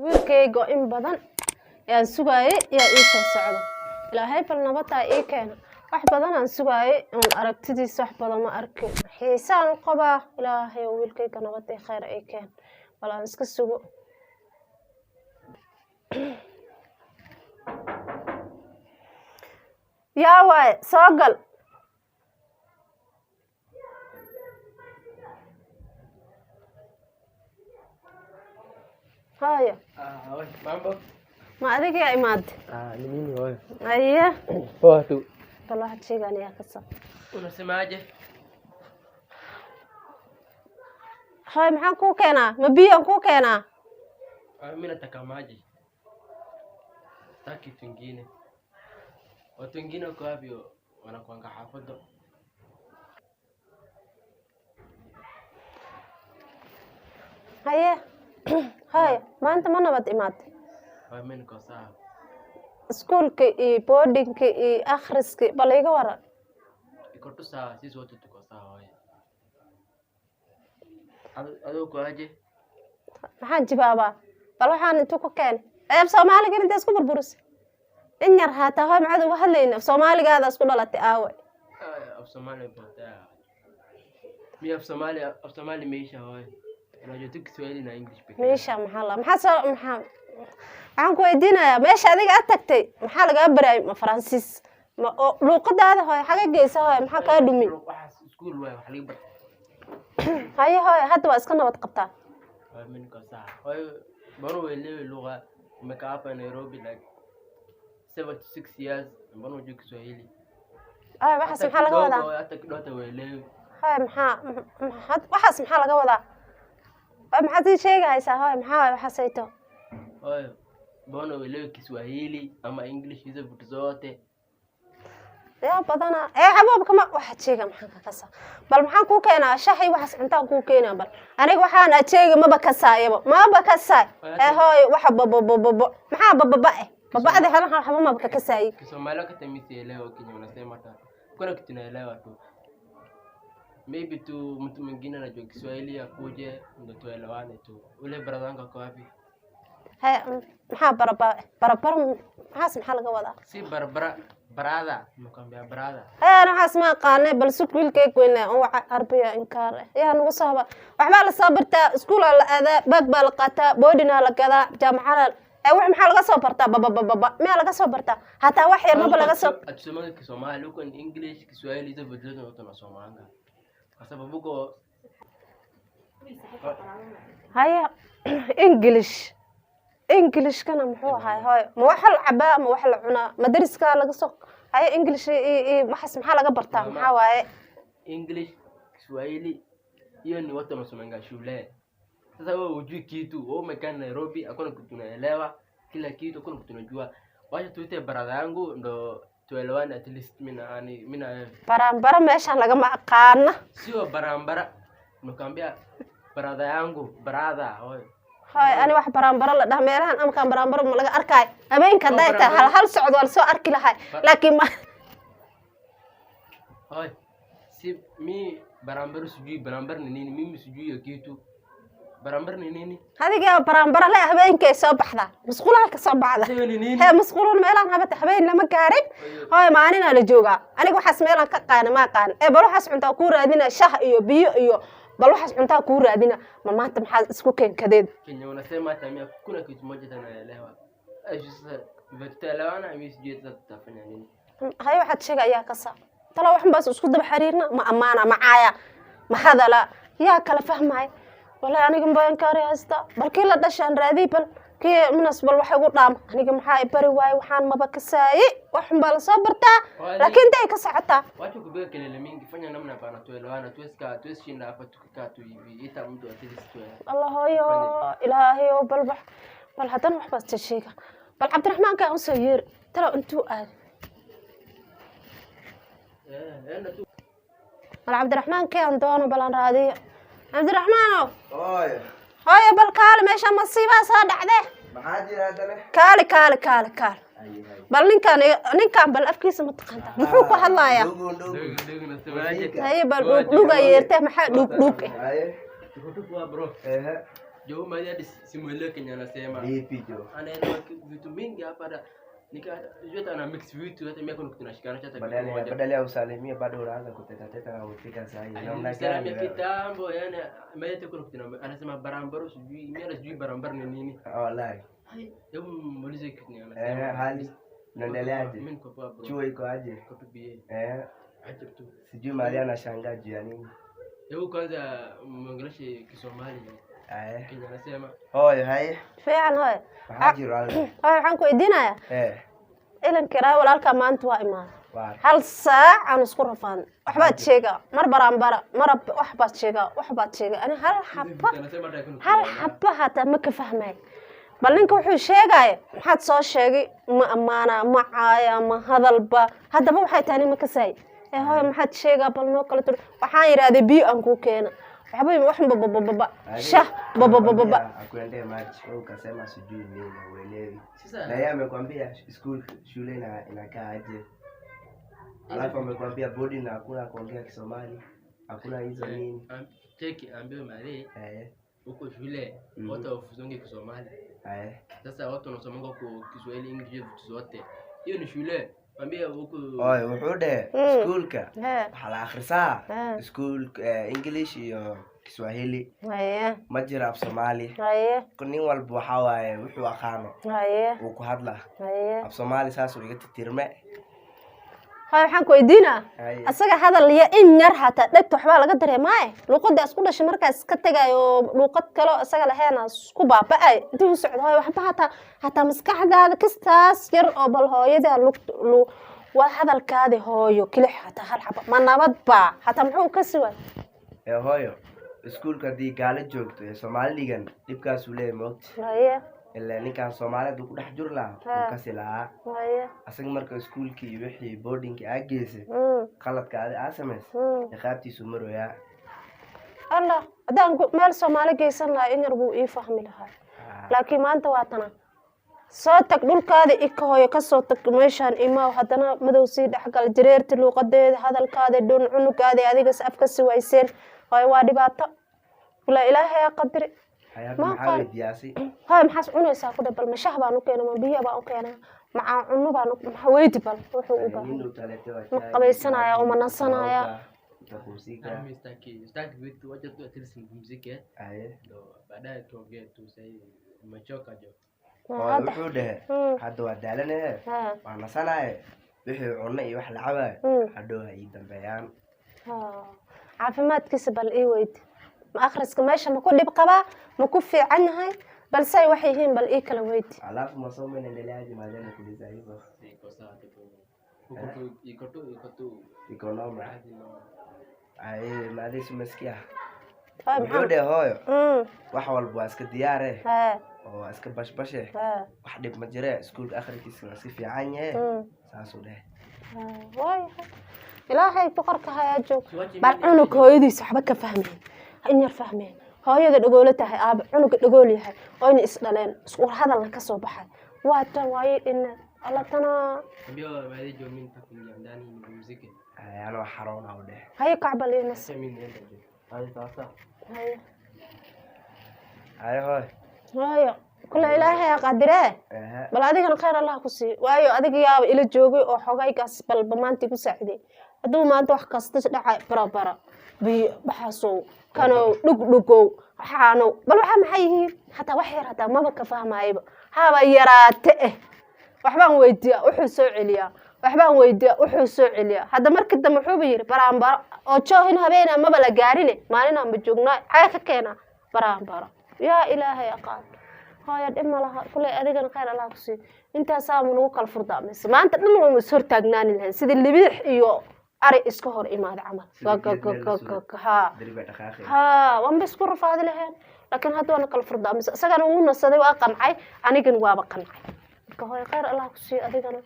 wiilkayga in badan yaan sugaayay yaa ii soo socdo ilaahay bal nabadda ii keena wax badan aan sugaayay oon aragtidiisa wax badan ma arkin xiisaan u qabaa ilaahay wiilkayga nabadda ii khayr ii keen bal aan iska sugo yaa waay soo gal haya ما أدري يا إماد. نميني هاي. أيه. واتو. طلع واحد شيء قال يا قصة. ولا سماجة. هاي محن كوكينا مبيا كوكينا. من تكاماجي. تاكي تنجيني. وتنجيني كابيو وأنا كوانك حافظه. هاي. هاي ما أنت ما نبت إماد. من كوسا سكولك إيه بودينك إيه آخرسك باليجا ورا يكتو سا سيس وتو كوسا هاي هذا كواجي محن جبابا بلو حان توكو كان أب سومالي كنت أسكو بربرس إن يرهاتا هاي معدو وحلين سومالي هذا أسكو لالتي آوي أب سومالي بنتا مي أب سومالي ميشا هاي أنا جوتك سوالي نا إنجليش بكرة ميشا محلا محاسا محا waxaan ku weydiinayaa meesha adiga aad tagtay maxaa laga baray ma Faransiis ma luqadaada hooy xaga geeysa hooy maxaa ka dhumi waxa iskuul way wax laga bar haye hooy hadda waa iska nabad qabtaa min ka saa hooy baro weyle luqa maka apa Nairobi like 7 to 6 years baro joog Swahili waxaas maxaa laga wadaa hata kidota weyle hooy waxaas maxaa laga wadaa maxaad sheegaysaa hooy maxaa waxaasayto hooy bono wewe Kiswahili ama English hizo vitu zote ya badana xabob kama waxa sheega maxaan ka kasa bal maxaan ku keenaa shaxay waxas intaan ku keenaa bal aniga waxaan sheega maba ka saayaba maba ka saay hooy waxa maxaa babada hal xabo maba ka saay Kisomali ka tamisi leo Kenya unasema ta kuna kitu naelewa tu maybe tu mtu mwingine anajua Kiswahili akuje ndio tuelewane tu ule brother wangu kwa wapi هاي محا بربر حاس محل قوضة سي بربرا برادا مكمبيا برادا أنا حاس ما قانع بل سكول كيك وين أو عربية إنكار يا نوصها وحبال صبرتا سكول هذا بقبل قتا بودنا لكذا جامعة أو محل صبرتا بابا ما لقى صبرتا حتى واحد ما بلقى صب أتسمع كسومالي لو كان إنجليش كسوالي إذا بدلنا وتنا سومالنا أسبابه هاي إنجليش كان محوها هاي موحل عباء موحل عنا مدرسة لقى سوق هاي إنجليش ما حس محل قبرتها محاوي إنجليش كسوالي يعني وقت ما سمعنا شولة sasa wewe hujui kitu wewe umekaa Nairobi hakuna kitu tunaelewa kila kitu hakuna kitu tunajua wacha tuite brother yangu ndo tuelewane at least mimi na barambara meesha laga ma aqaana sio barambara nimekwambia brother yangu brother hoy هاي أنا واحد برامبر الله ده ميران أم كان برامبر ما لقى أركاي أبين كدايته هل صعد ولا سو أركي لهاي لكن ما هاي سيب مي برامبر سجوي برامبر نيني مي سجوي يكيتو برامبر نيني هذه جا برامبر لا أبين كي سو بحذا مسقولها كسب بعضها هي مسقولون ميران هبت أبين لما كارب هاي ما أنا لجوجا أنا جو حس ميران كقان ما قان بروح حس عند كورة دينا شه إيو بيو إيو bal waxaas cuntaa ku raadina ma maanta maxaa isku keen kadeed Kenya unasema tamia kuna kitu moja tunaelewa ajisa vitalawana imesijeta tutafanya nini hay waxaad sheegaya ka saa tala waxan baas isku daba xiriirna ma amaana macaaya ma hadala yaa kala fahmay wala aniga baan kaari hasta balkii la dhashaan raadii bal kii munasbal waxa ugu dhaam aniga maxaa bari waay waxaan maba ka saayay waxan baa la soo bartaa laakiin day ka socotaa wacha kubiga kelele mingi fanya namna bana tuelewana tueshinda hapa tukikaa tu hivi ita mtu atilistu Allah hooyo ilaahay oo bal hadan wax baas sheega bal Cabdiraxmaan ka soo yeer tala intuu aad bal Cabdiraxmaan ka doono balan raadiyo Cabdiraxmaan هاي بالكال ماشي مصيبة صادعة محاجر هذا كال بل بالأفكيس متقنطة محوك هلا يا هاي بل لوجا يرتاح محل لوك هاي برو Jo Maria hadi simuelewi Kenya anasema. Vipi jo? Anaelewa vitu mingi hapa da. Nikajua ana mix vitu hata mimi kuna kitu tunashikana hata kitu Badala ya usalimie bado unaanza kuteta na ufika saa hii. Namna Salamu gani? ya kitambo yani ameleta kuna kitu anasema barambaro sijui mimi hata sijui barambaro ni nini. Wallahi. Hebu muulize kitu ni anasema. Hali unaendeleaje? Mimi niko poa bro. Chuo iko aje? Niko tu BA. Acha tu. Sijui Maria anashangaa juu ya nini. Hebu kwanza muongeleshe Kisomali. Kenya anasema. Hooyo haye. fiican hooyo Maxaa jiro alle? hooyo waxaan ku weydiinayaa ilankiraa walaalkaa maanta waa imaan hal saac aan isku rafaan waxbaad sheegaa mar baraanbara mar waxbaad sheegaa ani hal xaba hataa ma ka fahmay bal ninka wuxuu sheegaya maxaad soo sheegay ma ammaana ma caaya ma hadalba haddaba waxay tahay nin ma ka saay hooyo maxaad sheegaa bal noo kala tur waxaan yidhaahday biyo aan kuu keena waxba wax babababa shah babababa akuendee maji wewe ukasema sijui nini uelewi. Na yeye amekwambia shule inakaa aje? Alafu amekwambia bodi na hakuna kuongea Kisomali. Hakuna hizo nini? Cheki ambaye mali huko shule watu wafuzonge Kisomali. Sasa watu wanasomanga kwa Kiswahili English vitu zote. Hiyo ni shule. Ambia huko wuxuu dhe schoolka waxa la akhrisaa school English iyo Kiswahili ma jira af Soomaali nin walba waxa waaye wuxuu aqaano uu ku hadla af Soomaali saas uu iga tirme waxaan ku weydiinaa asaga hadal iyo in yar hataa dhagta waxba laga dareemay luqada isku dhashay markaas ka tagayo luqad kale asaga laheena isku baaba'ay intuu socdo waxba hataa maskaxdaada kastaas yar oo bal hooyada waa hadalkaada hooyo kale hataa hal xaba ma nabad ba hataa muxuu ka siway hooyo iskuulka di gaala joogto ee Soomaaligan dibkaas uu leeyahay moogta ilaa ninkan Soomaaliyeed ku dhex jir lahaa ka silaa asaga marka iskuulkii wixii boarding aageysay qaladka aad sameysay qaabtiisu marooyaa Allah adaan meel Soomaali geysan lahaa in yar buu ii fahmi lahaa laakiin maanta waa tana soo tag dhulkaada ika hooyo ka soo tag meeshaan imaa hadana madow sii dhaxgal jireerta luqadeeda hadalkaada dhoon cunugaada adiga afka si wayseen waa dhibaato wala ilaahay qadri ما قال دياسي هاي محاس عنو يساقو دبل مشاه بانو كينا ما بيها بانو كينا مع عنو بانو محويد بل وحو أبا مقبيسنا يا ومنصنا يا أنا مستاكي بيتو وجه تو أتلسن بمزيكا بعدها توقع تو سي مشوكا جو wuxuu dhahe hadda waa daalanahe waa nasanaye wixii cunno iyo wax lacabay hadhow ha ii dambeeyaan caafimaadkiisa bal ii weyd ma akhriska meesha ma ku dhib qabaa ma ku fiican yahay balse ay wax yihiin bal ii kala weyd alafu masomo inaendeleaje maadama kuuliza hivyo iko sawa huko iko noma maadhiisu masikia wuxuu dhahe hooyo wax walba waa iska diyaare oo iska bashbashe wax dhib ma jire iskuulka akhrikiisa si fiican yahay saasuu dhahe ilaahay boqorka hayaa joog bal cunug hooyadiisa waxba ka fahmeen in yar fahmeen hooyada dhagoolo tahay aaba cunuga dhagool yahay oo in is dhaleen isku hadalna ka soo baxay waa tan waayay in alla tana ndio baadhi jomin takunya ndani ni muziki ana xaroona u dhahe hay kacbal iyo nas hay taasa hay hooyo kula ilaahay qadire bal adigana khayr Allah ku sii waayo adiga yaaba ila joogay oo xogaygaas bal bamaanti ku saaciday haduu maanta wax kasta dhacay barabara bi baxaso kano dhugdhugow waxaano bal waxa maxay yihiin hataa wax yar hataa ma ka fahmaayba haba yaraate waxbaan weydiiyaa wuxuu soo celiyaa waxbaan weydiiyaa wuxuu soo celiyaa hadda markii dambe wuxuu yiri baraanbaro oo joohin habeena ma bala gaarine maalin aan joognaa xaga ka keena baraanbaro yaa ilaahay aqaan hooyo dhima laha kulay adigana khayr Allah ku sii inta saamu nagu kala furdaamaysa maanta dhan waa soo taagnaan lahayn sida libix iyo ari iska hor imaad camal ha waan bas ku rafaad lahayn laakiin hadda waan kala furdaamaysa isagana uu nasaday waa qancay anigana waaba qancay marka hooyo khayr Allah ku sii adigana